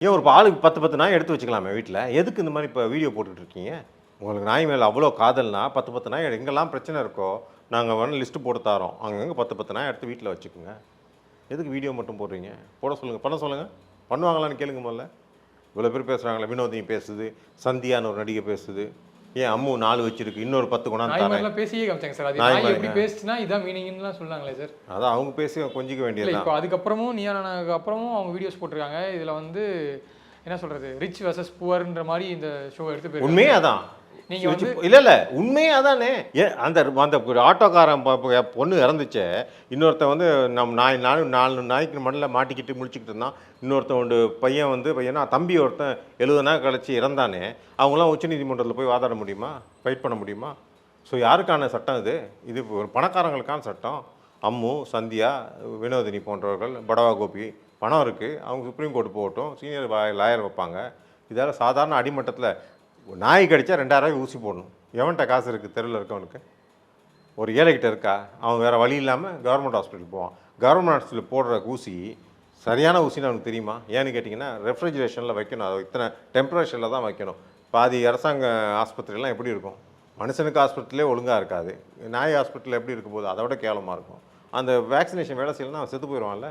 ஏன் ஒரு ஆளுக்கு 10 நாய் எடுத்து வச்சுக்கலாமே வீட்டில்? எதுக்கு இந்த மாதிரி இப்போ வீடியோ போட்டுட்டு இருக்கீங்க? உங்களுக்கு நாய் மேலே அவ்வளோ காதல்னா 10 நாய் எங்கெல்லாம் பிரச்சனை இருக்கோ நாங்கள் வேணும் லிஸ்ட்டு போட்டு தரோம். அங்கங்கே 10 நாய் எடுத்து வீட்டில் வச்சுக்கோங்க. எதுக்கு வீடியோ மட்டும் போடுறீங்க? போட சொல்லுங்கள், பண்ண சொல்லுங்கள். பண்ணுவாங்களான்னு கேளுங்க முதல்ல. இவ்வளோ பேர் பேசுகிறாங்களே, வினோதினி பேசுது, சந்தியான்னு ஒரு நடிகை பேசுது, ஏன் அம்மு 4 வச்சிருக்கு, இன்னொரு 10 கொண்டாந்து தரேன். பேசியே காமிச்சாங்க சார். அது நாய் எப்படி பேசிச்சுன்னா இதான் மீனிங்லாம் சொன்னாங்களே சார். அதான் அவங்க பேசி கொஞ்சிக்க வேண்டியது. இப்போ அதுக்கப்புறமும் நீயானதுக்கு அப்புறமும் அவங்க வீடியோஸ் போட்டிருக்காங்க. இதில் வந்து என்ன சொல்கிறது, ரிச் வெர்சஸ் புவர்ன்ற மாதிரி இந்த ஷோ எடுத்து போய் உண்மையே அதான். நீங்கள் வந்து இல்லை உண்மையே அதானே. அந்த அந்த ஆட்டோக்காரன் பொண்ணு இறந்துச்சே, இன்னொருத்தன் வந்து நம்ம நாலு நாய்க்கு மண்ணில் மாட்டிக்கிட்டு முடிச்சுக்கிட்டு இருந்தான். இன்னொருத்தன் பையன் வந்து பையனா தம்பி ஒருத்தன் 70 நாள் கழிச்சு இறந்தானே, அவங்களாம் உச்சநீதிமன்றத்தில் போய் வாதாட முடியுமா? ஃபைட் பண்ண முடியுமா? ஸோ யாருக்கான சட்டம் இது? இது ஒரு பணக்காரங்களுக்கான சட்டம். அம்மு, சந்தியா, வினோதினி போன்றவர்கள், படவா கோபி பணம் இருக்குது, அவங்க சுப்ரீம் கோர்ட்டு போகட்டும், சீனியர் லாயர் வைப்பாங்க. இதால் சாதாரண அடிமட்டத்தில் நாய் கடிச்சா 2000 ஊசி போடணும். எவன்கிட்ட காசு இருக்குது தெருவில் இருக்கவனுக்கு? ஒரு ஏழைக்கிட்ட இருக்கா? அவன் வேறு வழி இல்லாமல் கவர்மெண்ட் ஹாஸ்பிட்டல் போவான். கவர்மெண்ட் ஹாஸ்பிட்டலில் போடுற ஊசி சரியான ஊசின்னு அவனுக்கு தெரியுமா? ஏன்னு கேட்டிங்கன்னா ரெஃப்ரிஜரேஷனில் வைக்கணும். அது இத்தனை டெம்பரேச்சரில் தான் வைக்கணும். பாதி அரசாங்க ஆஸ்பத்திரிலாம் எப்படி இருக்கும்? மனுஷனுக்கு ஹாஸ்பிட்டலே ஒழுங்காக இருக்காது, நாய் ஹாஸ்பிட்டலில் எப்படி இருக்கும் போது அதை விட கேவலமாக இருக்கும். அந்த வேக்சினேஷன் வேலை செய்யலைன்னா அவன் செத்து போயிடுவான்ல.